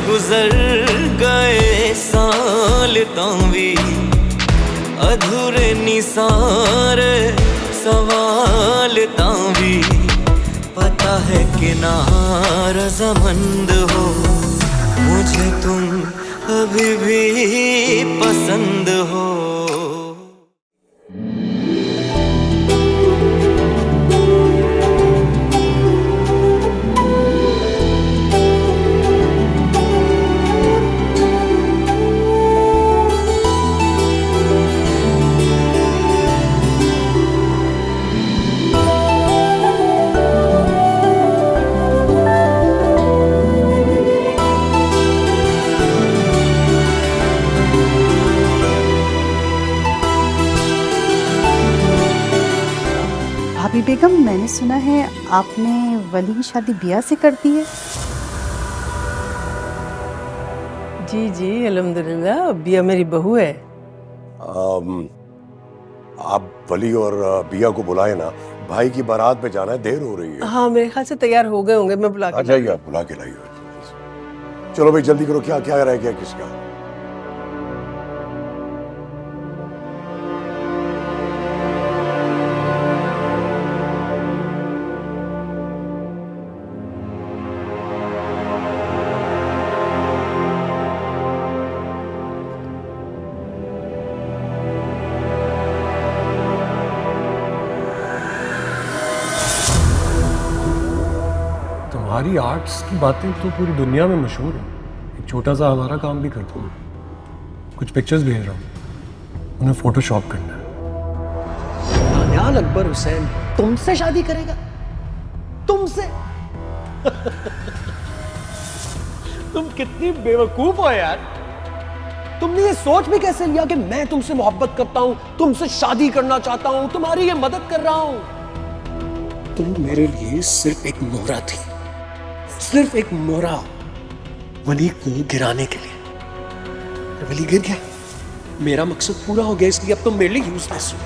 गुजर गए साल तावी अधूरे निसारे सवाल तावी पता है कि नारज़मंद हो मुझे तुम अभी भी पसंद हो। भाभी बेगम, मैंने सुना है आपने वली की शादी बिया से कर दी है। जी जी अल्हम्दुलिल्लाह, बिया मेरी बहू है। आप वली और बिया को बुलाए ना, भाई की बारात पे जाना है, देर हो रही है। हाँ मेरे ख्याल से तैयार हो गए होंगे, मैं बुला के अच्छा ये बुला के लाइए। चलो भाई जल्दी करो, क्या क्या रह गया किसका। तुम्हारी आर्ट्स की बातें तो पूरी दुनिया में मशहूर है। एक छोटा सा हमारा काम भी करता हूँ, कुछ पिक्चर्स भेज रहा हूँ, उन्हें फोटोशॉप करना है। दानियाल अकबर हुसैन तुमसे शादी करेगा? तुमसे? तुम कितनी बेवकूफ हो यार। तुमने ये सोच भी कैसे लिया कि मैं तुमसे मोहब्बत करता हूं, तुमसे शादी करना चाहता हूं, तुम्हारी ये मदद कर रहा हूं। तुम मेरे लिए सिर्फ एक मोहरा थी, सिर्फ एक मोहरा वली को गिराने के लिए। वली गिर गया, मेरा मकसद पूरा हो गया, इसलिए अब तुम मेरे लिए यूजलेस हो।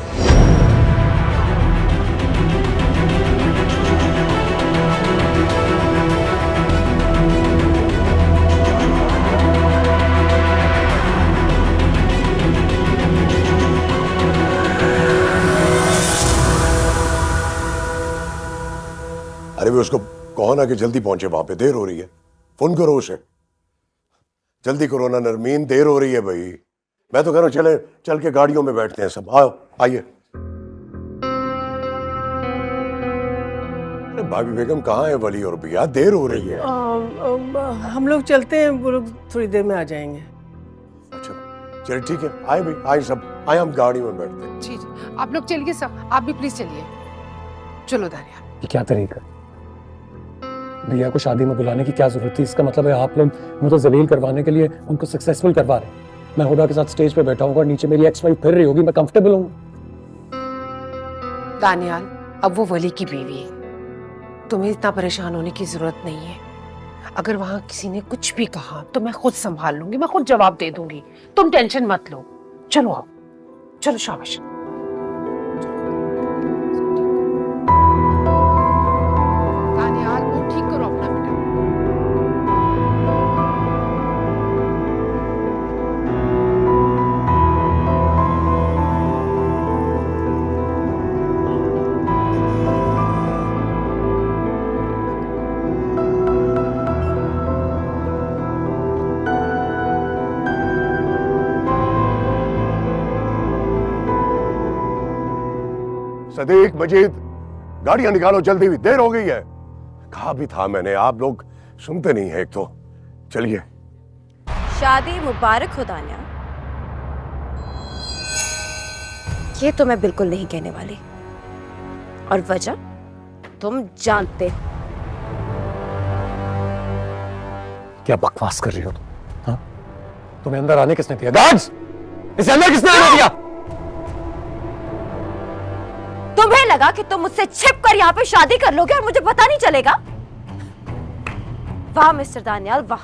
अरे भी उसको कहो ना कि जल्दी पहुंचे, वहां पे देर हो रही है। फोन करो उसे, जल्दी करो ना नरमीन, देर हो रही है भाई। मैं तो कह रहा हूं चले चल के गाड़ियों में बैठते हैं सब। आओ आइए। भाभी बेगम कहाँ है वली और बिया, देर हो रही है। हम लोग चलते हैं, वो लोग थोड़ी देर में आ जाएंगे। अच्छा चलिए ठीक है, आए भाई आए सब आए, हम गाड़ी में बैठते हैं। जी जी आप लोग चलिए, सब आप भी प्लीज चलिए। चलो दानियाल। ये क्या तरीका, बिया को शादी में बुलाने की क्या जरूरत थी? इसका मतलब है आप लोग मुझे जलील करवाने के लिए उनको सक्सेसफुल करवा रहे हैं। मैं हुदा के साथ स्टेज पे बैठा हूँ और नीचे मेरी एक्स वाइफ फिर रही होगी, मैं कंफर्टेबल हूँ। दानियाल अब वो वली की बीवी है, तुम्हें इतना परेशान होने की जरूरत नहीं है। अगर वहां किसी ने कुछ भी कहा तो मैं खुद संभाल लूंगी, मैं खुद जवाब दे दूंगी, तुम टेंशन मत लो। चलो आओ, चलो शाबाश। दानियाल वो ठीक करो अपना बेटा। सदीक मजीद गाड़ियां निकालो जल्दी, भी देर हो गई है। कहा भी था मैंने, आप लोग सुनते नहीं है एक तो। चलिए। शादी मुबारक हो दानिया। ये तो मैं बिल्कुल नहीं कहने वाली, और वजह तुम जानते हो। क्या बकवास कर रही हो तुम? हाँ? तुम्हें अंदर आने किसने दिया? गार्ड्स! इसे अंदर किसने आने दिया? तुम्हें लगा कि तुम मुझसे छिपकर यहाँ पे शादी कर लोगे और मुझे पता नहीं चलेगा? वाह मिस्टर दानियाल वाह,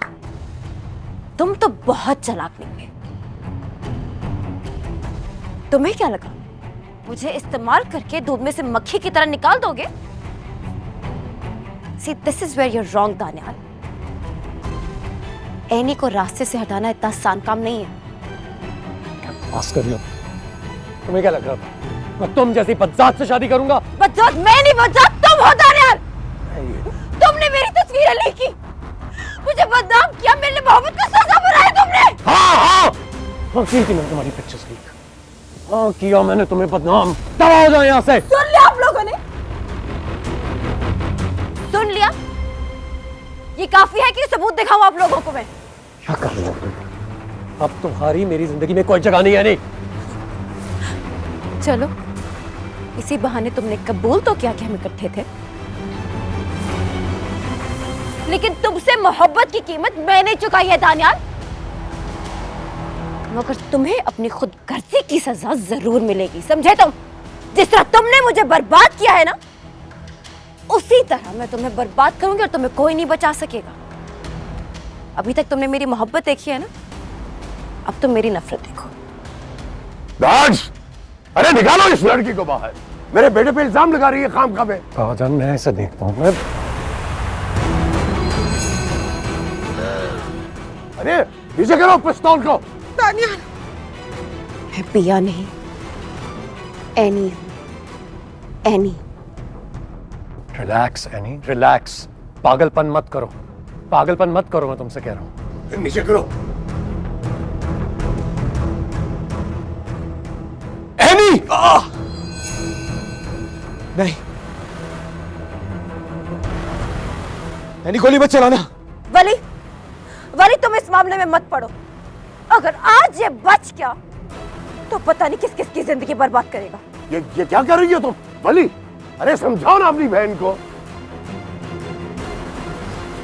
तुम तो बहुत चालाक निकले। तुम्हें क्या लगा मुझे इस्तेमाल करके दूध में से मक्खी की तरह निकाल दोगे? See, this is where you're wrong, Daniyal. Any को रास्ते से हटाना इतना आसान काम नहीं है। पास कर लो। तुम्हें क्या लग रहा था मैं तुम जैसी बदजात से शादी करूंगा? बदजात मैं नहीं, बदजात तुम हो दानियाल। तुमने मेरी तस्वीरें लिखी, मुझे बदनाम किया, मेरे मोहब्बत का सजा बनाया तुमने। हाँ की थी मैंने तुम्हारी पिक्चर्स लीक। हाँ किया मैंने तुम्हें बदनाम। दबा हो जाओ यहाँ से। सुन लिया आप लोगों ने? सुन लिया? ये काफी है कि सबूत दिखाऊं आप लोगों को मैं? क्या कर रहे हो तुम? अब तुम्हारी मेरी जिंदगी में कोई जगह नहीं है। नहीं चलो, इसी बहाने तुमने कबूल तो किया कि हम इकट्ठे थे, लेकिन तुमसे मोहब्बत की कीमत मैंने चुकाई है दानियाल। मगर तुम्हें अपनी खुद गर्जी की सजा जरूर मिलेगी, समझे तुम? जिस तरह तुमने मुझे बर्बाद किया है ना, उसी तरह मैं तुम्हें बर्बाद करूंगी और तुम्हें कोई नहीं बचा सकेगा। अभी तक तुमने मेरी मोहब्बत देखी है ना, अब तुम मेरी नफरत देखो। राज, अरे निकालो इस लड़की को बाहर। मेरे बेटे पे इल्जाम लगा रही है खामखा पे। बाबाजान मैं ऐसा देखता हूँ मैं। अरे पीछे करो पिस्तौल को। दानियाल, मैं पिया नहीं, एनी हूं, एनी। Relax any, relax. पागलपन मत करो, पागलपन मत करो, मैं तुमसे कह रहा हूँ। नीचे करो। एनी! नहीं, एनी गोली मत चलाना। वली, वली तुम इस मामले में मत पड़ो। अगर आज ये बच गया तो पता नहीं किस किस की जिंदगी बर्बाद करेगा। ये क्या कर रही हो तुम वली? अरे समझाओ ना अपनी बहन को।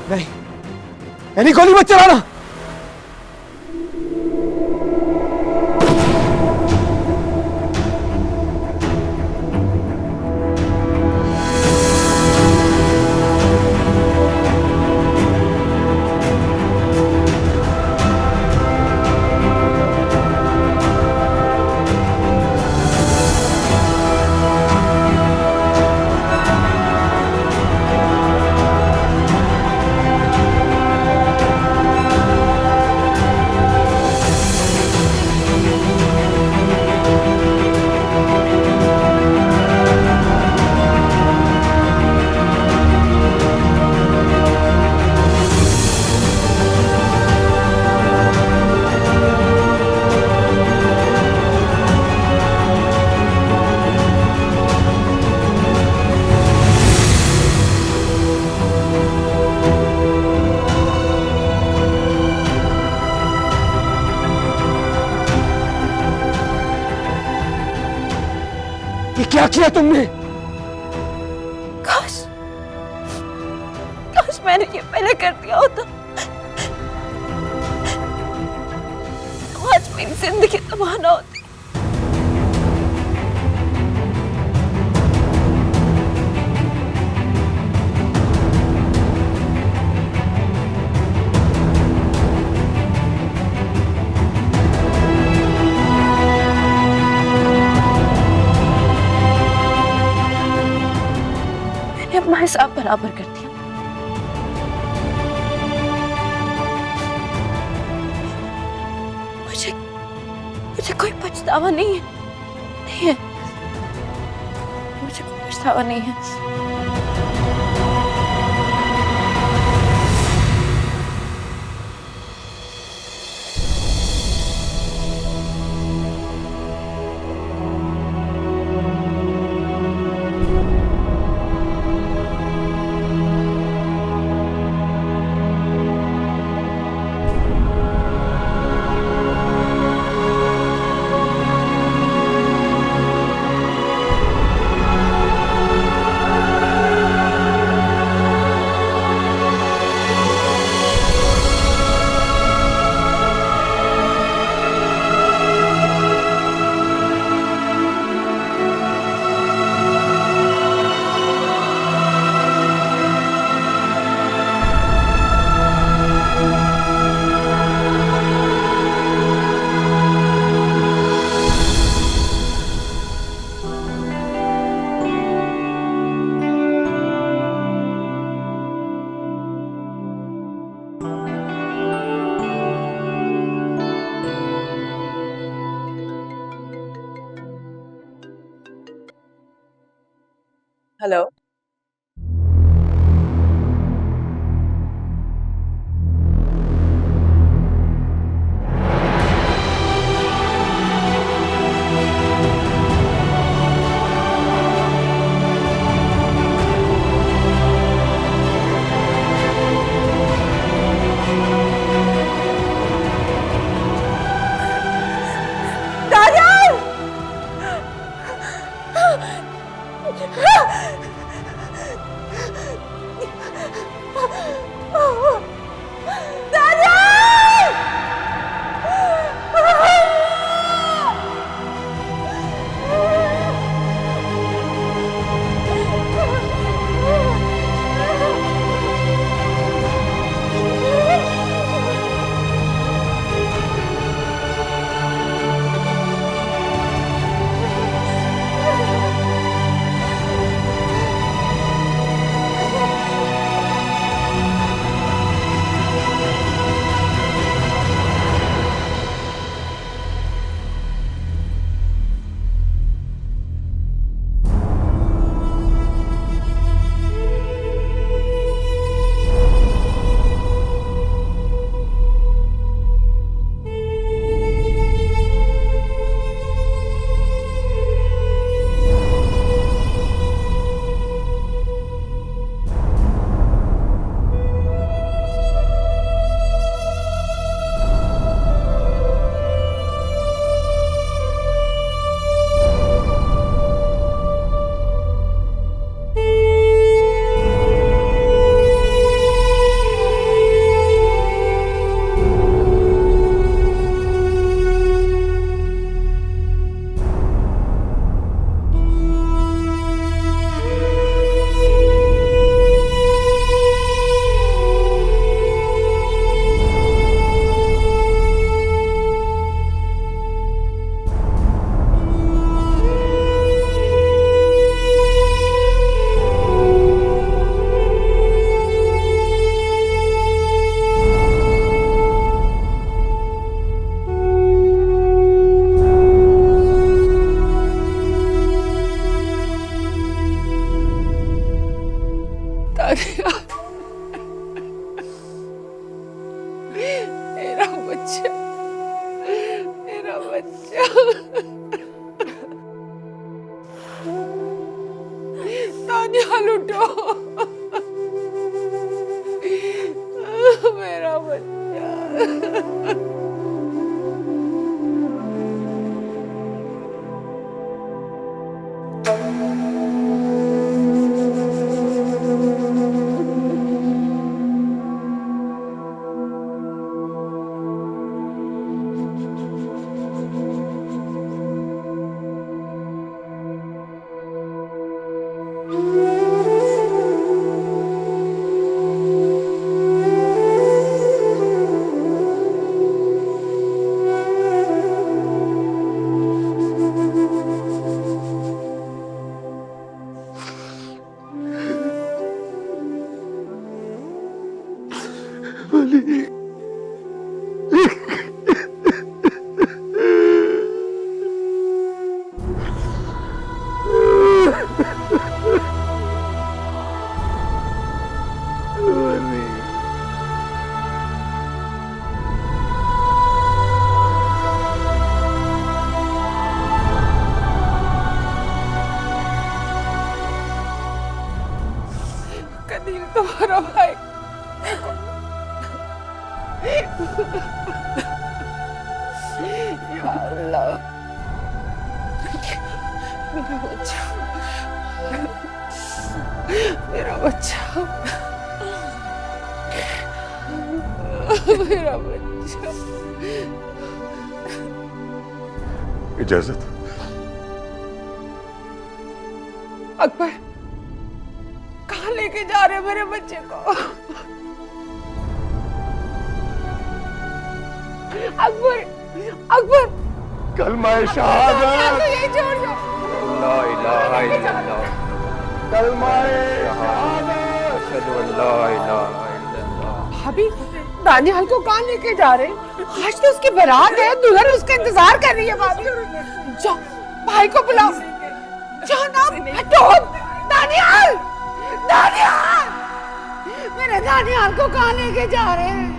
नहीं, एनी गोली मत चलाना। क्या किया तुमने? काश मैंने ये पहले कर दिया होता, तो आज मेरी जिंदगी तबाह ना होती। अपना हिसाब बराबर कर दिया। मुझे कोई पछतावा नहीं है, मुझे कोई पछतावा नहीं है। हेलो। मेरा बच्चा, मेरा बच्चा। तानिया लुटो, मेरा बच्चा। कदीर तुम्हारा भाई। या अल्लाह, मेरा बच्चा, मेरा बच्चा, मेरा बच्चा। इजाजत। अकबर, कहाँ लेके जा रहे हो मेरे बच्चे को? अकबर, अकबर, कलमाए शहादत। यही छोड़ दो। ला इलाहा इल्लल्लाह, कलमाए शहादत। अशहदु अल्ला इलाहा इल्लल्लाह। भाभी, दानियाल को कहाँ लेके जा रहे हैं? आज तो उसकी बारात है, दुल्हन उसका इंतजार कर रही है। भाभी, जाओ भाई को बुलाओ। जाओ ना, हटो। दानियाल, दानियाल, मेरे दानियाल को कहाँ लेके जा रहे हैं?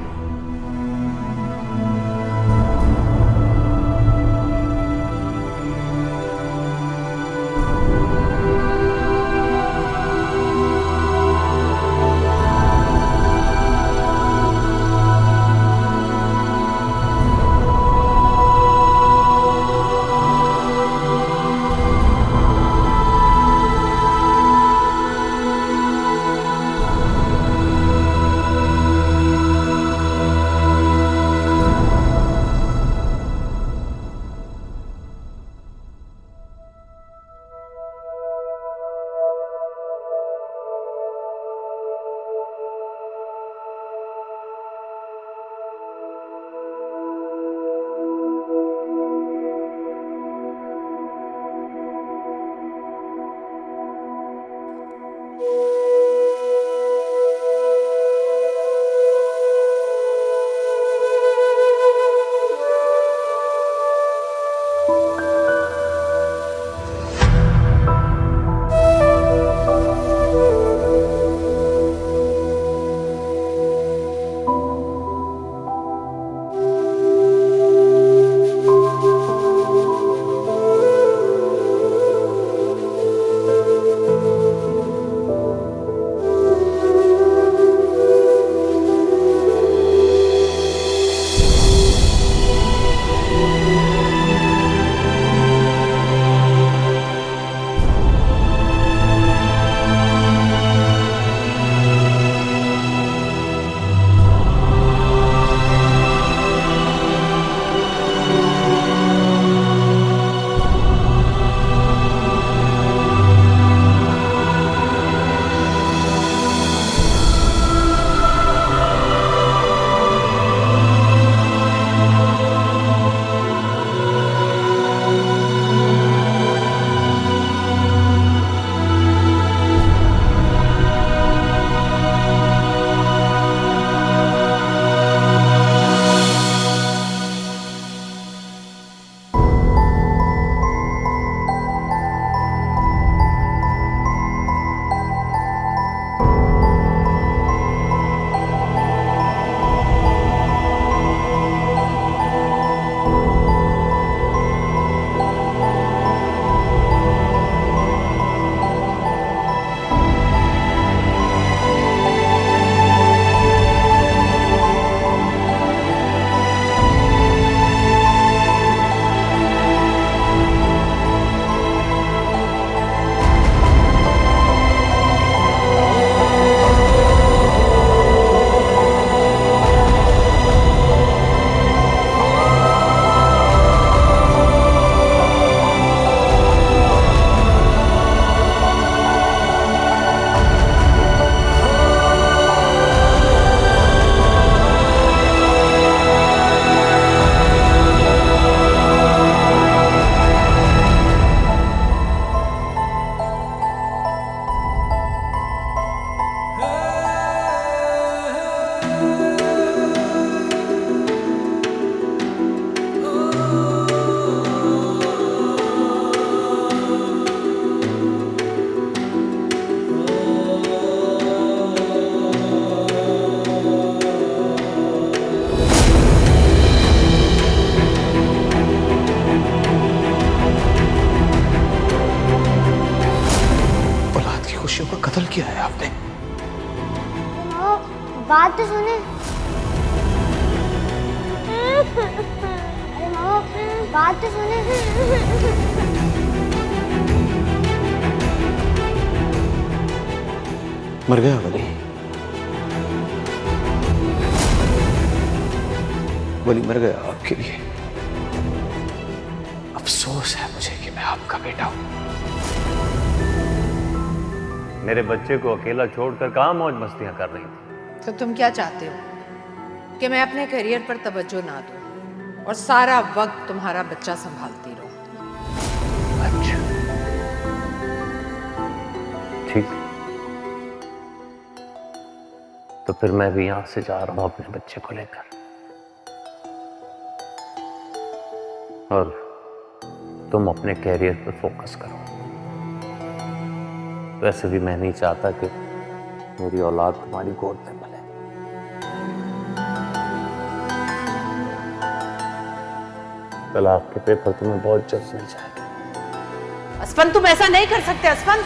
कत्ल किया है आपने? बात तो सुने। अरे मामा बात तो सुने। मर गया वली। वली मर गया आपके लिए। अफसोस है मुझे कि मैं आपका बेटा हूं। मेरे बच्चे को अकेला छोड़कर कहां मौज मस्तियां कर रही थी। तो तुम क्या चाहते हो कि मैं अपने करियर पर तवज्जो ना दूं और सारा वक्त तुम्हारा बच्चा संभालती रहूं? अच्छा ठीक, तो फिर मैं भी यहां से जा रहा हूं अपने बच्चे को लेकर, और तुम अपने कैरियर पर फोकस करो। वैसे भी मैं नहीं चाहता कि मेरी औलाद तुम्हारी गोद में पले। तलाक के पेपर तुम्हें बहुत जल्द मिल जाएंगे। असफन, तुम ऐसा नहीं कर सकते असफन।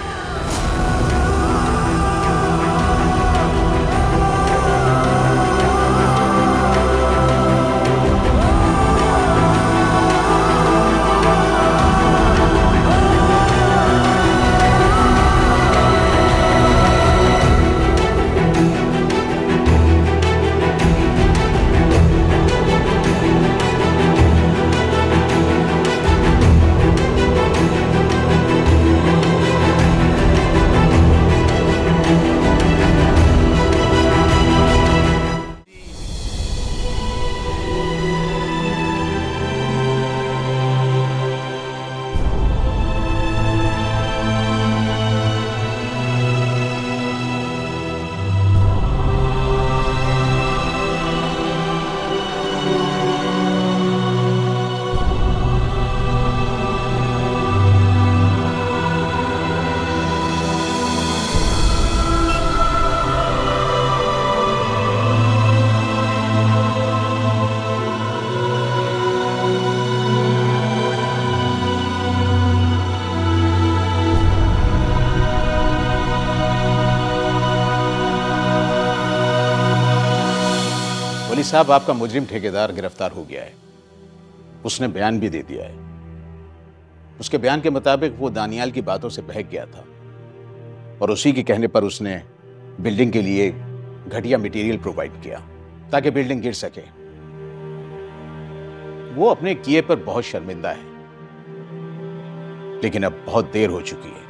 साहब, आपका मुजरिम ठेकेदार गिरफ्तार हो गया है। उसने बयान भी दे दिया है। उसके बयान के मुताबिक वो दानियाल की बातों से बहक गया था और उसी के कहने पर उसने बिल्डिंग के लिए घटिया मटेरियल प्रोवाइड किया ताकि बिल्डिंग गिर सके। वो अपने किए पर बहुत शर्मिंदा है, लेकिन अब बहुत देर हो चुकी है।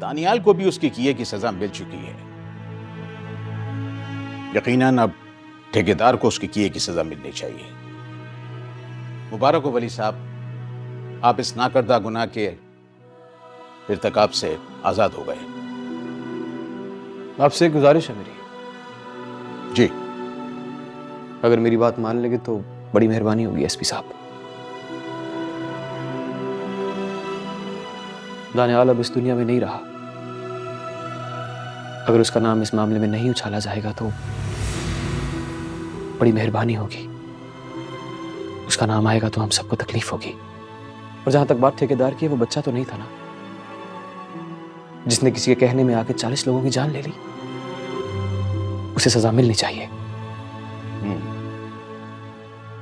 दानियाल को भी उसके किए की सजा मिल चुकी है। यकीनन अब ठेकेदार को उसके किए की सजा मिलनी चाहिए। मुबारक हो वली साहब, आप इस नाकर्दा गुनाह के इर्तिकाब से आजाद हो गए। आपसे एक गुजारिश है मेरी। जी। अगर मेरी बात मान लेंगे तो बड़ी मेहरबानी होगी एसपी साहब। दानियाल अब इस दुनिया में नहीं रहा। अगर उसका नाम इस मामले में नहीं उछाला जाएगा तो बड़ी मेहरबानी होगी। उसका नाम आएगा तो हम सबको तकलीफ होगी। और जहां तक बात ठेकेदार की है, वो बच्चा तो नहीं था ना जिसने किसी के कहने में आके 40 लोगों की जान ले ली। उसे सजा मिलनी चाहिए।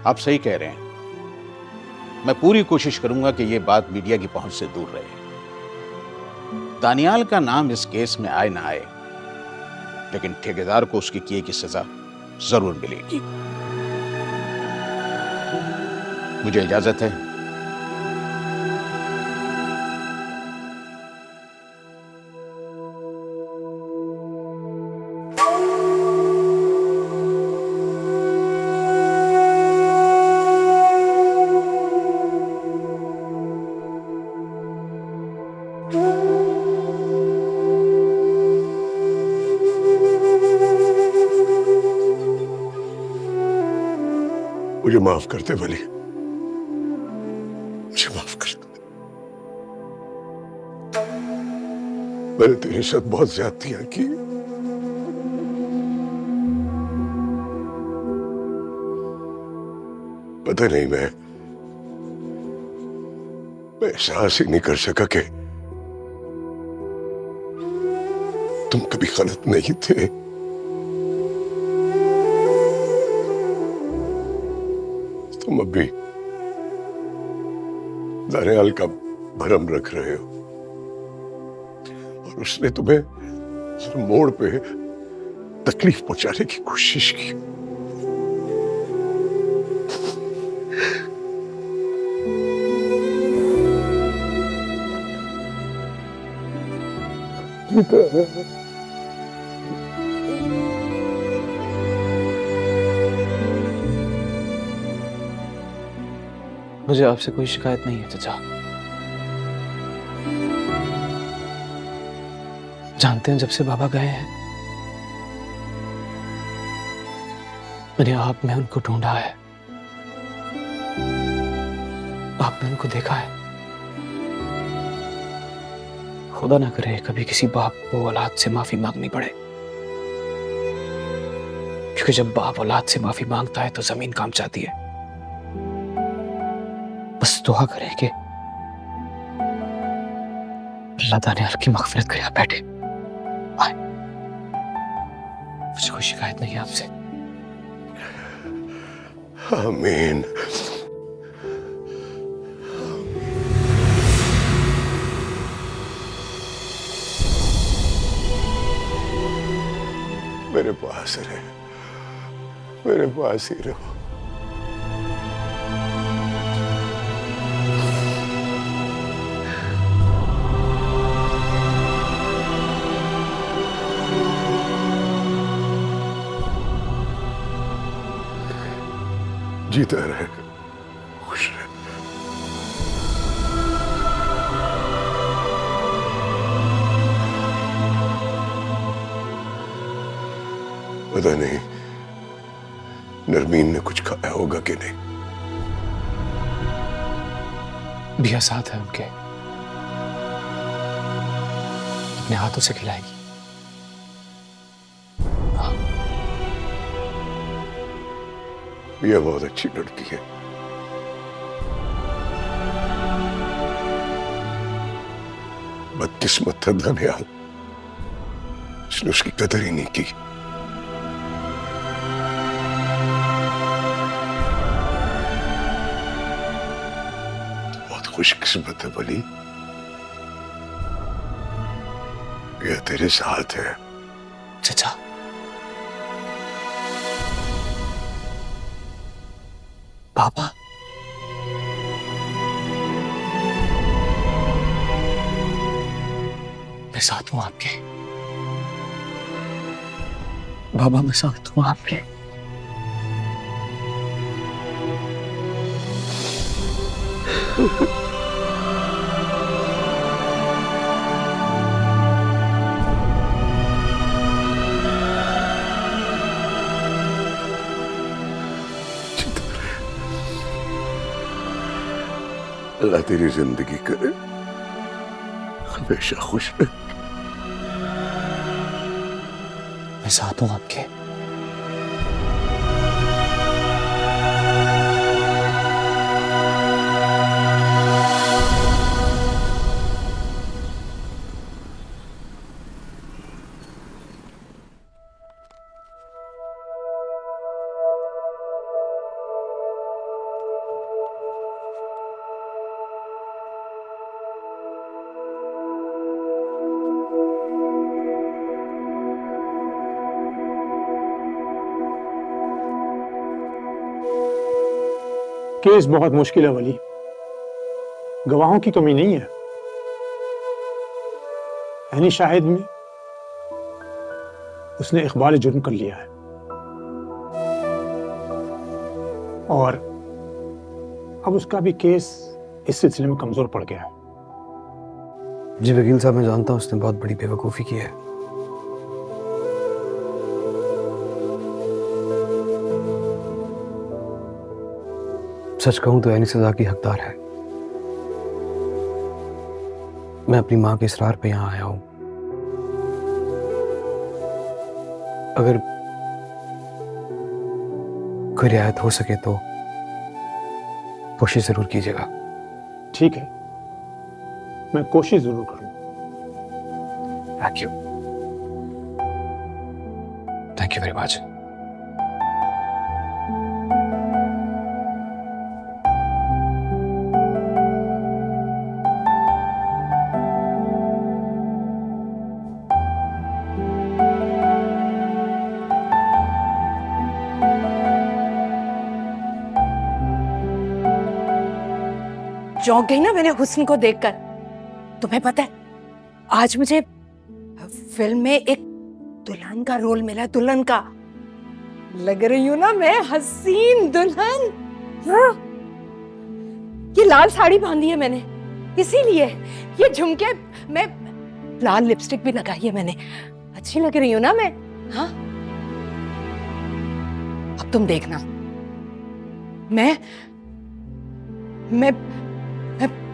आप सही कह रहे हैं। मैं पूरी कोशिश करूंगा कि यह बात मीडिया की पहुंच से दूर रहे। दानियाल का नाम इस केस में आए ना आए, लेकिन ठेकेदार को उसके किए की सजा जरूर मिलेगी। मुझे इजाजत है। मुझे माफ कर दे वली, मुझे माफ कर दे। मैंने तेरे साथ बहुत ज्यादतियां की। पता नहीं, मैं एहसास ही नहीं कर सका कि तुम कभी गलत नहीं थे। तुम अभी दानियाल का भरम रख रहे हो और उसने तुम्हें हर मोड़ पे तकलीफ पहुंचाने की कोशिश की। मुझे आपसे कोई शिकायत नहीं है चाचा। जानते हैं, जब से बाबा गए हैं मैंने आप में उनको ढूंढा है, आपने उनको देखा है, खुदा ना करे कभी किसी बाप को औलाद से माफी मांगनी पड़े, क्योंकि जब बाप औलाद से माफी मांगता है तो जमीन काम जाती है। बस दुआ करें कि अल्लाह दानियाल की मग़फ़िरत करे। आप बैठे, आए। मुझे कोई शिकायत नहीं है आपसे। आमीन। मेरे पास रहे, मेरे पास ही रहो। जीता रहे, खुश रहे। पता नहीं नरमीन ने कुछ खाया होगा कि नहीं। बिया साथ है उनके, अपने हाथों से खिलाएगी। बिया बहुत अच्छी लड़की है। बदकिस्मत था दानियाल, उसने उसकी कदर ही नहीं की। बहुत खुशकिस्मत है वली, बिया तेरे साथ है। चचा, पापा, मैं साथ हूं आपके। बाबा, मैं साथ हूं आपके। अल्लाह तेरी जिंदगी करे, हमेशा खुश रहे। मैं साथ हूं आपके। केस बहुत मुश्किल है वली, गवाहों की कमी नहीं है। यानी शाहिद में उसने इकबाल जुर्म कर लिया है और अब उसका भी केस इस सिलसिले में कमजोर पड़ गया है। जी वकील साहब, मैं जानता हूँ उसने बहुत बड़ी बेवकूफ़ी की है। सच कहूं तो ऐनी सजा की हकदार है। मैं अपनी मां के इसरार पे यहां आया हूं। अगर कोई रियायत हो सके तो कोशिश जरूर कीजिएगा। ठीक है, मैं कोशिश जरूर करूंगा। Thank you, thank you very much. चौंक गई ना मैंने हुस्न को देखकर। तुम्हें पता है आज मुझे फिल्म में एक दुल्हन का रोल मिला, दुल्हन का। लग रही हूं ना मैं हसीन दुल्हन। हाँ, ये लाल साड़ी बांधी है मैंने इसीलिए, ये झुमके, मैं लाल लिपस्टिक भी लगाई है मैंने। अच्छी लग रही हूं ना मैं? हाँ, अब तुम देखना, मैं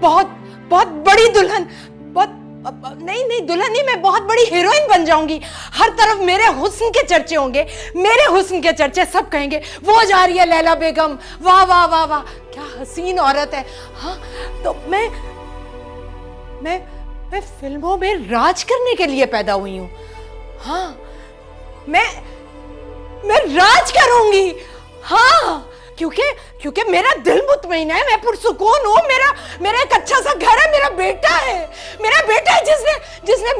बहुत बहुत बड़ी दुल्हन, बहुत नहीं नहीं दुल्हन नहीं, मैं बहुत बड़ी हीरोइन बन जाऊंगी। हर तरफ मेरे हुस्न के चर्चे होंगे, मेरे हुस्न के चर्चे। सब कहेंगे वो जा रही है लैला बेगम, वाह वाह वाह वाह क्या हसीन औरत है। हाँ तो मैं फिल्मों में राज करने के लिए पैदा हुई हूँ। हाँ मैं राज करूंगी। हाँ क्योंकि मेरा दिल मुतमईन है, मैं पुरसुकून हूँ, मेरा एक अच्छा सा घर है, मेरा बेटा है जिसने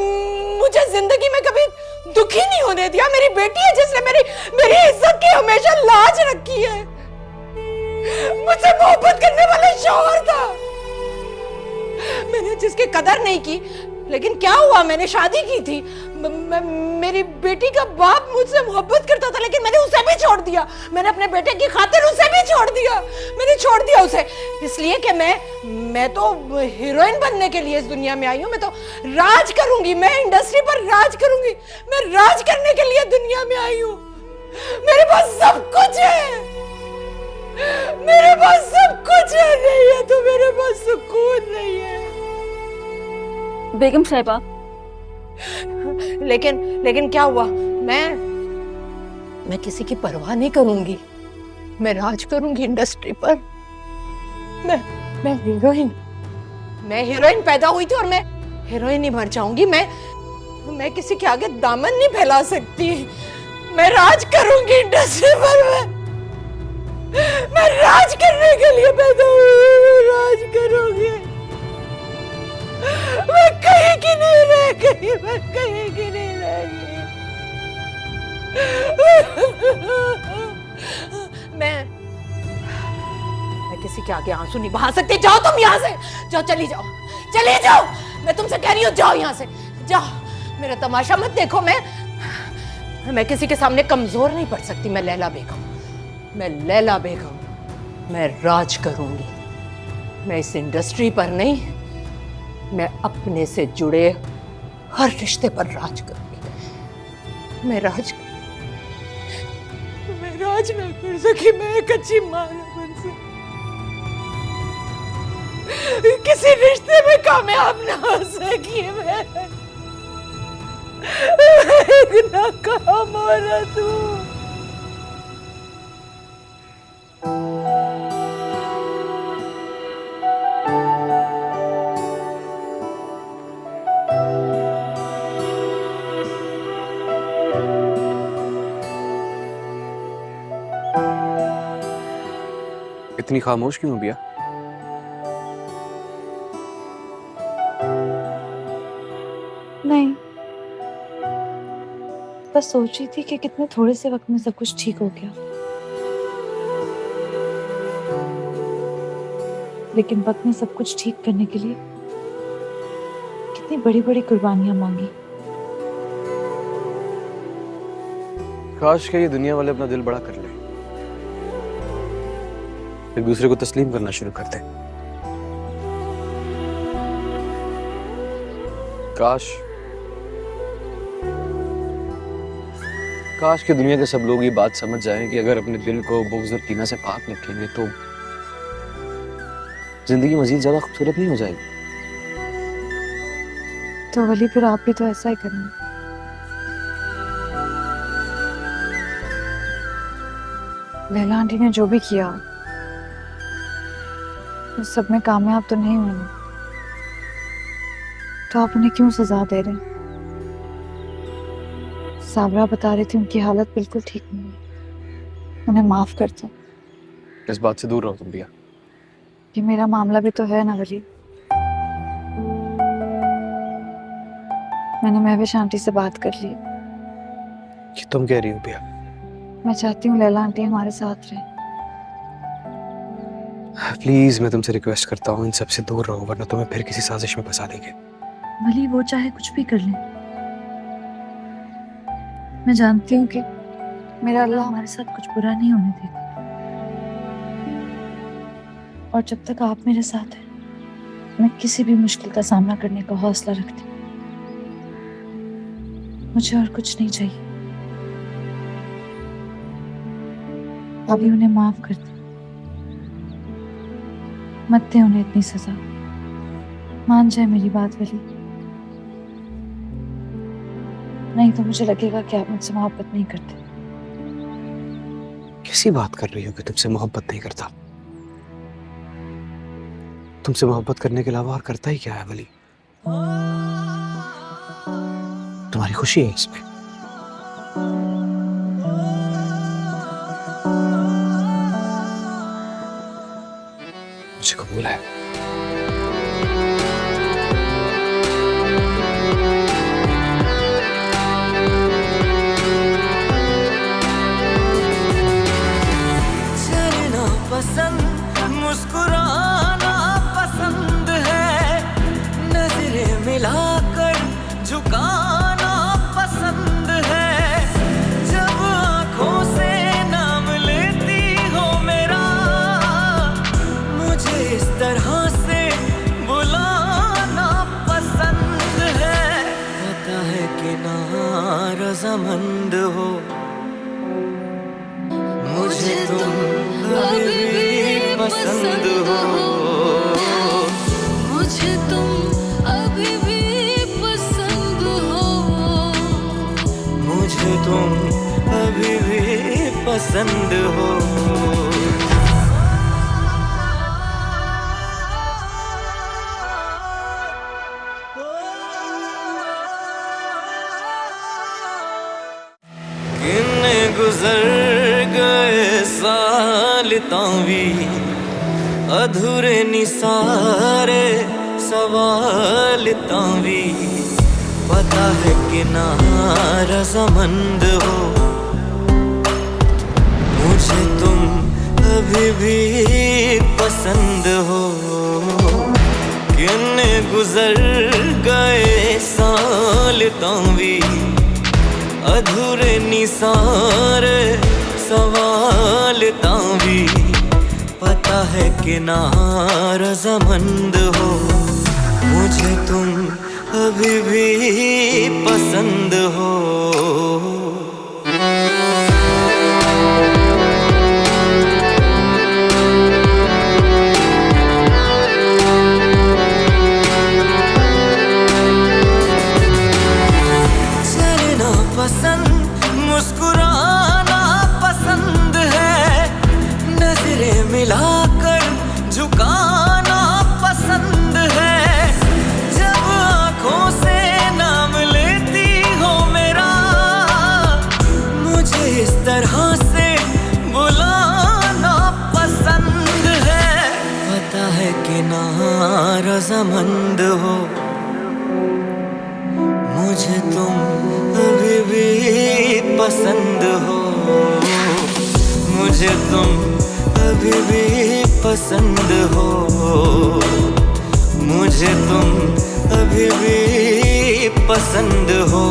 मुझे जिंदगी में कभी दुखी नहीं होने दिया। मेरी बेटी है जिसने मेरी इज्जत की हमेशा लाज रखी है। मुझसे मोहब्बत करने वाला शौहर था, मैंने जिसकी कदर नहीं की। लेकिन क्या हुआ, मैंने शादी की थी, मेरी बेटी का बाप मुझसे मोहब्बत करता था, लेकिन मैंने उसे भी छोड़ दिया। मैंने अपने बेटे की खातिर उसे भी छोड़ दिया। मैंने छोड़ दिया उसे इसलिए कि मैं तो हीरोइन बनने के लिए इस दुनिया में आई हूँ। मैं तो राज करूंगी, मैं इंडस्ट्री पर राज करूंगी। मैं राज करने के लिए दुनिया में आई हूँ। मेरे पास सब कुछ है, मेरे पास सब कुछ है। नहीं है तो मेरे पास सुकून नहीं है बेगम साहिबा। लेकिन क्या हुआ, मैं किसी की परवाह नहीं करूंगी। मैं राज करूंगी इंडस्ट्री पर। मैं हीरोइन पैदा हुई थी और मैं हीरोइन ही मर जाऊंगी। मैं किसी के आगे दामन नहीं फैला सकती। मैं राज करूंगी इंडस्ट्री पर। मैं राज करने के लिए पैदा हुई, राज करूंगी। मैं कहीं की नहीं रह गई, मैं कहीं की नहीं रह गई। मैं किसी के आगे आंसू नहीं बहा सकती। जाओ तुम यहाँ से, जाओ, चली जाओ। मैं तुमसे कह रही हूँ जाओ यहाँ से, जाओ। मेरा तमाशा मत देखो। मैं किसी के सामने कमजोर नहीं पड़ सकती। मैं लैला बेगम, मैं राज करूंगी। मैं इस इंडस्ट्री पर नहीं, मैं अपने से जुड़े हर रिश्ते पर राज करूंगी। मैं राज ना कर सकी, मैं एक अच्छी मां ना बन सकी, किसी रिश्ते में कामयाब ना हो सकी। मैं एक नाकाम औरत हूं। इतनी खामोश क्यों हो बिया? नहीं, बस सोच रही थी कि कितने थोड़े से वक्त में सब कुछ ठीक हो गया, लेकिन वक्त ने सब कुछ ठीक करने के लिए कितनी बड़ी बड़ी कुर्बानियां मांगी। काश के ये दुनिया वाले अपना दिल बड़ा कर ले, एक दूसरे को तस्लीम करना शुरू कर दे। काश कि दुनिया के सब लोग ये बात समझ जाएं कि अगर अपने दिल को बुग़्ज़ और कीना से पाक रखेंगे तो जिंदगी मजीद ज्यादा खूबसूरत नहीं हो जाएगी। तो वली फिर आप भी तो ऐसा ही करेंगे। लैला आंटी ने जो भी किया उस सब में कामयाब तो नहीं हुए, तो आप उन्हें क्यों सजा दे रहे हैं? साबरा बता रही थी उनकी हालत बिल्कुल ठीक नहीं है, उन्हें माफ कर दो। इस बात से दूर रहो तुम बिया। ये मेरा मामला भी तो है ना वली। मैंने महविश आंटी से बात कर ली। कि तुम कह रही हो बिया? मैं चाहती हूँ लैला आंटी हमारे साथ रहे। प्लीज मैं तुमसे रिक्वेस्ट करता हूँ इन सबसे दूर रहो, वरना तुम्हें फिर किसी साजिश में फंसा देंगे। वली वो चाहे कुछ भी कर लें, मैं जानती हूँ कि मेरा अल्लाह हमारे साथ कुछ बुरा नहीं होने देगा। और जब तक आप मेरे साथ हैं, मैं किसी भी मुश्किल का सामना करने का हौसला रखती हूँ। मुझे और कुछ नहीं चाहिए। अभी उन्हें माफ कर दे, मत दे उन्हें इतनी सजा। मान जाए मेरी बात वली, नहीं तो मुझे लगेगा कि आप मुझसे मोहब्बत नहीं करते। कैसी बात कर रही हो कि तुमसे मोहब्बत नहीं करता? तुमसे मोहब्बत करने के अलावा और करता ही क्या है वली? तुम्हारी खुशी है इसमें। मुझे कबूल है। चलना पसंद, मुस्कुराना पसंद है, नजरें मिलाकर झुकाना पसंद है, जब आंखों से नाम लेती हो मेरा, मुझे इस तरह से बुलाना पसंद है। पता है कि ना रज़ामंद हो, मुझे तुम अभी भी पसंद हो, मुझे तुम अभी भी पसंद हो, मुझे तुम अभी भी पसंद हो। किन्ने गुजर गए साल तां भी अधूरे नी सारे सवाल तां भी, पता है कि ना रज़ामंद हो, मुझे तुम अभी भी पसंद हो। किन्ने गुजर गए साल तां भी अधूरे नी सारे सवाल तां भी, पता है कि ना रज़ामंद हो, मुझे तुम अभी भी पसंद हो। चलना पसंद, मुस्कुराना पसंद है, नजरें मिलाकर झुकाना पसंद है, जब आंखों से नाम लेती हो मेरा, मुझे इस तरह से बुलाना पसंद है। पता है कि ना रज़ामंद हो, मुझे तुम अभी भी पसंद हो, मुझे तुम अभी भी पसंद हो, मुझे तुम अभी भी पसंद हो।